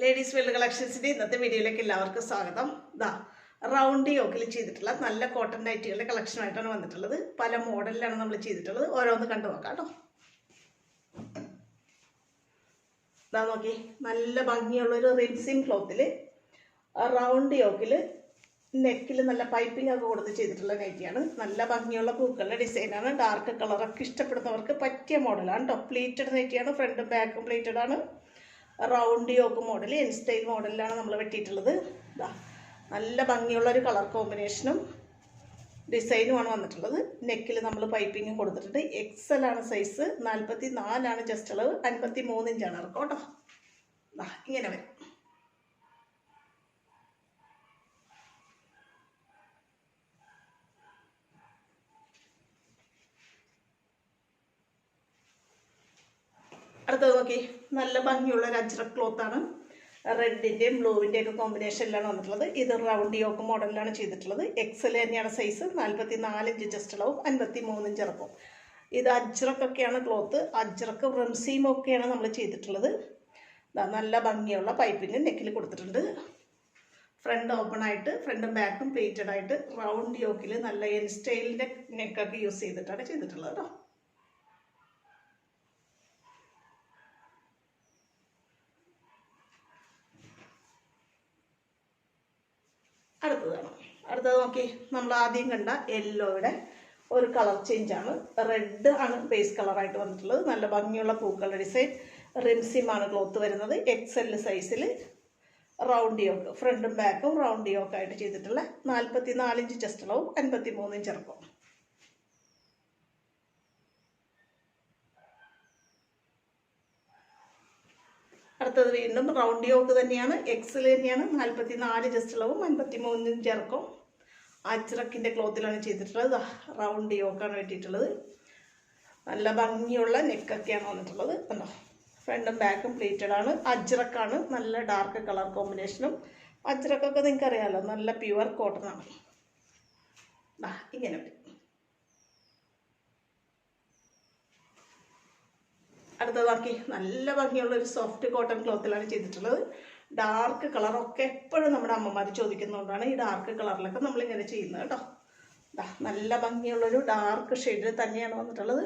Ladies wear കളക്ഷൻസിൻ്റെ ഇന്നത്തെ വീഡിയോയിലേക്ക് എല്ലാവർക്കും സ്വാഗതം. റൗണ്ട് യോക്കിൽ ചെയ്തിട്ടുള്ള നല്ല കോട്ടൺ നൈറ്റികളുടെ കളക്ഷനായിട്ടാണ് വന്നിട്ടുള്ളത്. പല മോഡലിലാണ് നമ്മൾ ചെയ്തിട്ടുള്ളത്. ഓരോന്ന് കണ്ടു നോക്കാം കേട്ടോ. നോക്കി, നല്ല ഭംഗിയുള്ളൊരു റിൻസിൻ ക്ലോത്തിൽ റൗണ്ട് യോക്കിൽ നെക്കിൽ നല്ല പൈപ്പിംഗ് ഒക്കെ കൊടുത്ത് ചെയ്തിട്ടുള്ള നൈറ്റിയാണ്. നല്ല ഭംഗിയുള്ള പൂക്കളുടെ ഡിസൈനാണ്. ഡാർക്ക് കളറൊക്കെ ഇഷ്ടപ്പെടുന്നവർക്ക് പറ്റിയ മോഡലാണ് കേട്ടോ. പ്ലീറ്റഡ് നൈറ്റിയാണ്. ഫ്രണ്ടും ബാക്കും പ്ലീറ്റഡ് ആണ്. Round yoke model, N style മോഡലിലാണ് നമ്മൾ വെട്ടിയിട്ടുള്ളത്. നല്ല ഭംഗിയുള്ളൊരു കളർ കോമ്പിനേഷനും ഡിസൈനുമാണ് വന്നിട്ടുള്ളത്. നെക്കിൽ നമ്മൾ പൈപ്പിങ്ങും കൊടുത്തിട്ടുണ്ട്. XL ആണ് സൈസ്, 44 ജസ്റ്റ് അളവ്, 53 ഇഞ്ചാണ് ഇറക്കം കേട്ടോ. ഇങ്ങനെ വരും. അടുത്തത് നോക്കി, നല്ല ഭംഗിയുള്ള ഒരു അജ്രക് ക്ലോത്താണ്. റെഡിൻ്റെയും ബ്ലൂവിൻ്റെയും ഒക്കെ കോമ്പിനേഷനിലാണ് വന്നിട്ടുള്ളത്. ഇത് റൗണ്ട് യോക്ക് മോഡലിലാണ് ചെയ്തിട്ടുള്ളത്. XL തന്നെയാണ് സൈസ്, 44 ഇഞ്ച് ജസ്റ്റ് അളവും, 53 ഇഞ്ച് ഇറക്കും. ഇത് അജ്രക്കൊക്കെയാണ് ക്ലോത്ത്. അജ്രക്ക് റംസീമൊക്കെയാണ് നമ്മൾ ചെയ്തിട്ടുള്ളത്. നല്ല ഭംഗിയുള്ള പൈപ്പിംഗ് നെക്കിൽ കൊടുത്തിട്ടുണ്ട്. ഫ്രണ്ട് ഓപ്പൺ ആയിട്ട്, ഫ്രണ്ടും ബാക്കും പ്ലേറ്റഡ് ആയിട്ട് റൗണ്ട് യോക്കിൽ നല്ല എൻ സ്റ്റൈലിൻ്റെ നെക്കൊക്കെ യൂസ് ചെയ്തിട്ടാണ് ചെയ്തിട്ടുള്ളത് കേട്ടോ. അടുത്തത് നോക്കി, നമ്മൾ ആദ്യം കണ്ട യെല്ലോയുടെ ഒരു കളർ ചേഞ്ചാണ്. റെഡ് ആണ് ബേസ് കളറായിട്ട് വന്നിട്ടുള്ളത്. നല്ല ഭംഗിയുള്ള പൂക്കളുടെ ഡിസൈൻ. റിംസിമാണ് ക്ലോത്ത് വരുന്നത്. XL സൈസിൽ റൗണ്ട് യോക്ക്, ഫ്രണ്ടും ബാക്കും റൗണ്ട് യോക്കായിട്ട് ചെയ്തിട്ടുള്ള 44 ഇഞ്ച് ചെസ്റ്റ് അളവും, 53 ഇഞ്ച് ഇറക്കും. അടുത്തത് വീണ്ടും റൗണ്ട് യോക്ക് തന്നെയാണ്. XL തന്നെയാണ്, 44 ജസ്റ്റ് അളവും, 53 ഇഞ്ച് ഇറക്കും. അജ്രക്കിൻ്റെ ക്ലോത്തിലാണ് ചെയ്തിട്ടുള്ളത്. റൗണ്ട് യോക്കാണ് വെട്ടിയിട്ടുള്ളത്. നല്ല ഭംഗിയുള്ള നെക്കൊക്കെയാണ് വന്നിട്ടുള്ളത്. കണ്ടോ, ഫ്രണ്ടും ബാക്കും പ്ലേറ്റഡ് ആണ്. അജ്രക്കാണ്, നല്ല ഡാർക്ക് കളർ കോമ്പിനേഷനും. അജ്രക്കൊക്കെ നിങ്ങൾക്ക് അറിയാമല്ലോ, നല്ല പ്യുവർ കോട്ടൺ ആണ്. ഇങ്ങനെ വരും. അടുത്തതാക്കി, നല്ല ഭംഗിയുള്ള ഒരു സോഫ്റ്റ് കോട്ടൺ ക്ലോത്തിലാണ് ചെയ്തിട്ടുള്ളത്. ഡാർക്ക് കളറൊക്കെ എപ്പോഴും നമ്മുടെ അമ്മമാർ ചോദിക്കുന്നതുകൊണ്ടാണ് ഈ ഡാർക്ക് കളറിലൊക്കെ നമ്മളിങ്ങനെ ചെയ്യുന്നത് കേട്ടോ. നല്ല ഭംഗിയുള്ളൊരു ഡാർക്ക് ഷെയ്ഡിൽ തന്നെയാണ് വന്നിട്ടുള്ളത്.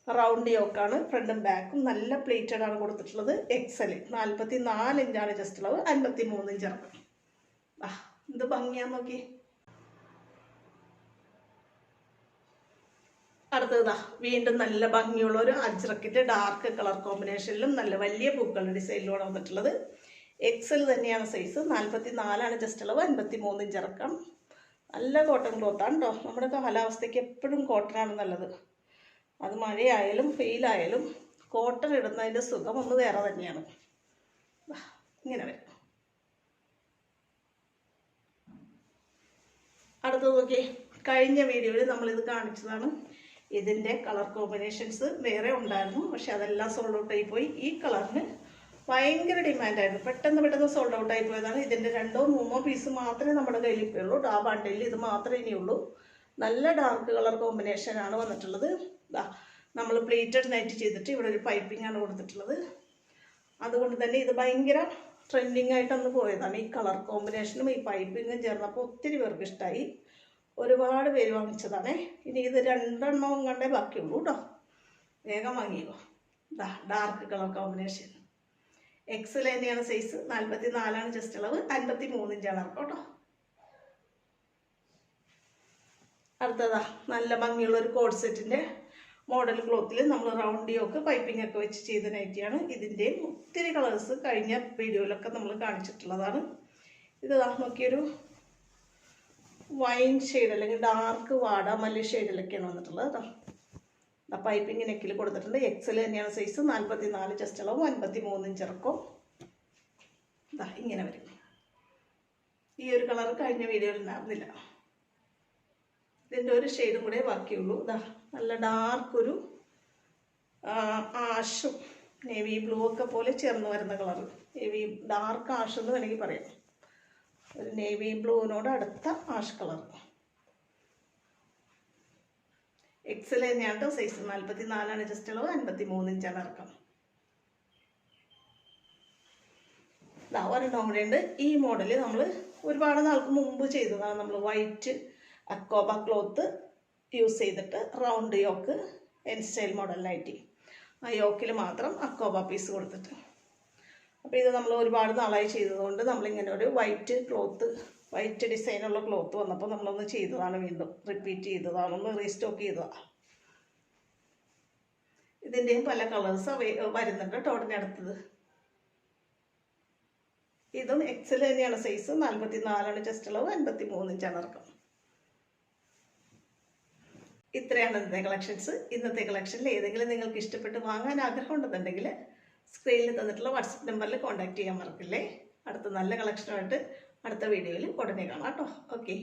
റൗണ്ട് യോക്കാണ്, ഫ്രണ്ടും ബാക്കും നല്ല പ്ലേറ്റഡ് ആണ് കൊടുത്തിട്ടുള്ളത്. XL 44 ഇഞ്ചാണ് ജസ്റ്റ് അളവ്, 53 ഇഞ്ച് ഇറക്കും. എന്ത് ഭംഗിയാന്ന് നോക്കി. അടുത്തത് വീണ്ടും നല്ല ഭംഗിയുള്ള ഒരു അജ്രക്കിൻ്റെ ഡാർക്ക് കളർ കോമ്പിനേഷനിലും നല്ല വലിയ പൂക്കളുടെ ഡിസൈനിലാണ് വന്നിട്ടുള്ളത്. XL തന്നെയാണ് സൈസ്, 44 ജസ്റ്റ് അളവ്, 53 ഇഞ്ച് ഇറക്കം. നല്ല കോട്ടൺ ക്ലോത്താണ് കേട്ടോ. നമ്മുടെ കാലാവസ്ഥയ്ക്ക് എപ്പോഴും കോട്ടനാണ് നല്ലത്. അത് മഴയായാലും വെയിലായാലും കോട്ടൺ ഇടുന്നതിൻ്റെ സുഖം ഒന്ന് വേറെ തന്നെയാണ്. ഇങ്ങനെ വരും. അടുത്തത് നോക്കി, കഴിഞ്ഞ വീഡിയോയിൽ നമ്മളിത് കാണിച്ചതാണ്. ഇതിൻ്റെ കളർ കോമ്പിനേഷൻസ് വേറെ ഉണ്ടായിരുന്നു, പക്ഷെ അതെല്ലാം സോൾഡ് ഔട്ടായി പോയി. ഈ കളറിന് ഭയങ്കര ഡിമാൻഡായിരുന്നു. പെട്ടെന്ന് സോൾഡ് ഔട്ടായി പോയതാണ്. ഇതിൻ്റെ 2-3 പീസ് മാത്രമേ നമ്മുടെ കയ്യിൽ ഇപ്പോൾ ഉള്ളൂ. ആ ബണ്ടിൽ ഇത് മാത്രമേ ഇനിയുള്ളൂ. നല്ല ഡാർക്ക് കളർ കോമ്പിനേഷനാണ് വന്നിട്ടുള്ളത്. നമ്മൾ പ്ലേറ്റഡ് നൈറ്റ് ചെയ്തിട്ട് ഇവിടെ ഒരു പൈപ്പിംഗ് ആണ് കൊടുത്തിട്ടുള്ളത്. അതുകൊണ്ട് തന്നെ ഇത് ഭയങ്കര ട്രെൻഡിങ് ആയിട്ടൊന്ന് പോയതാണ്. ഈ കളർ കോമ്പിനേഷനും ഈ പൈപ്പിങ്ങും ചേർന്നപ്പോൾ ഒത്തിരി പേർക്ക് ഇഷ്ടമായി. ഒരുപാട് പേര് വാങ്ങിച്ചതാണ്. ഇനി ഇത് 2 എണ്ണവും കണ്ടേ ബാക്കിയുള്ളൂ കേട്ടോ. വേഗം വാങ്ങിയോ. Dark colour combination. XL തന്നെയാണ് സൈസ്, 44 ജസ്റ്റ് അളവ്, 53 ഇഞ്ചാണ് ഇറക്കം കേട്ടോ. അടുത്തതാ നല്ല ഭംഗിയുള്ള ഒരു കോഡ് സെറ്റിൻ്റെ മോഡൽ ക്ലോത്തിൽ നമ്മൾ റൗണ്ട് യോക്ക് പൈപ്പിംഗ് ഒക്കെ വെച്ച് ചെയ്ത നൈറ്റിയാണ്. ഇതിൻ്റെയും ഒത്തിരി കളേഴ്സ് കഴിഞ്ഞ വീഡിയോയിലൊക്കെ നമ്മൾ കാണിച്ചിട്ടുള്ളതാണ്. ഇത് നോക്കിയൊരു വൈൻ ഷെയ്ഡ് അല്ലെങ്കിൽ ഡാർക്ക് വാടാമല്ലി ഷെയ്ഡിലൊക്കെയാണ് വന്നിട്ടുള്ളത് കേട്ടോ. പൈപ്പിംഗ് നെക്കിൽ കൊടുത്തിട്ടുണ്ട്. XL തന്നെയാണ് സൈസ്, 44 ജസ്റ്റ് അളവും, 53 ഇഞ്ച് ഇറക്കും. ഇങ്ങനെ വരും. ഈ ഒരു കളർ കഴിഞ്ഞ വീഡിയോയിൽ ഉണ്ടായിരുന്നില്ല. ഇതിൻ്റെ ഒരു ഷെയ്ഡും കൂടെ ബാക്കിയുള്ളൂ. നല്ല ഡാർക്ക് ഒരു ആഷും നേവി ബ്ലൂ ഒക്കെ പോലെ ചേർന്ന് വരുന്ന കളർ. നേവി ഡാർക്ക് ആഷ് എന്ന് വേണമെങ്കിൽ പറയാം. ഒരു നേവി ബ്ലൂവിനോട് അടുത്ത ആഷ് കളർ. XL തന്നെയാണ് സൈസ്, 44 ജസ്റ്റ് അളവ്, 53 ഇഞ്ചാണ് ഇറക്കം. ഇതാ ഒരെണ്ണം കൂടെ ഉണ്ട്. ഈ മോഡൽ നമ്മൾ ഒരുപാട് നാൾക്ക് മുമ്പ് ചെയ്തതാണ്. നമ്മൾ വൈറ്റ് അക്കോബ ക്ലോത്ത് യൂസ് ചെയ്തിട്ട് റൗണ്ട് യോക്ക് എൻ സ്റ്റൈൽ മോഡൽ നൈറ്റി, ആ യോക്കിൽ മാത്രം അക്കോബ പീസ് കൊടുത്തിട്ട്. അപ്പോൾ ഇത് നമ്മൾ ഒരുപാട് നാളായി ചെയ്തതുകൊണ്ട് നമ്മളിങ്ങനെ ഒരു വൈറ്റ് ക്ലോത്ത്, വൈറ്റ് ഡിസൈനുള്ള ക്ലോത്ത് വന്നപ്പോൾ നമ്മളൊന്ന് ചെയ്തതാണ്, വീണ്ടും റിപ്പീറ്റ് ചെയ്തതാണ്, ഒന്ന് റീസ്റ്റോക്ക് ചെയ്തതാണ്. ഇതിൻ്റെയും പല കളേഴ്സ് വരുന്നുണ്ട് കേട്ടോ ഉടനെടുത്തത്. ഇതും എക്സൽ തന്നെയാണ് സൈസ്, 44 ചെസ്റ്റ് അളവ്, 53 ഇഞ്ചാണ് ഇറക്കം. ഇത്രയാണ് ഇന്നത്തെ കളക്ഷൻസ്. ഇന്നത്തെ കളക്ഷനിൽ ഏതെങ്കിലും നിങ്ങൾക്ക് ഇഷ്ടപ്പെട്ട് വാങ്ങാൻ ആഗ്രഹം ഉണ്ടെന്നുണ്ടെങ്കിൽ സ്ക്രീനിൽ തന്നിട്ടുള്ള വാട്സപ്പ് നമ്പറിൽ കോൺടാക്ട് ചെയ്യാൻ മറക്കില്ലേ. അടുത്ത നല്ല കളക്ഷനുമായിട്ട് അടുത്ത വീഡിയോയിൽ ഉടനെ കാണാം കേട്ടോ. ഓക്കെ.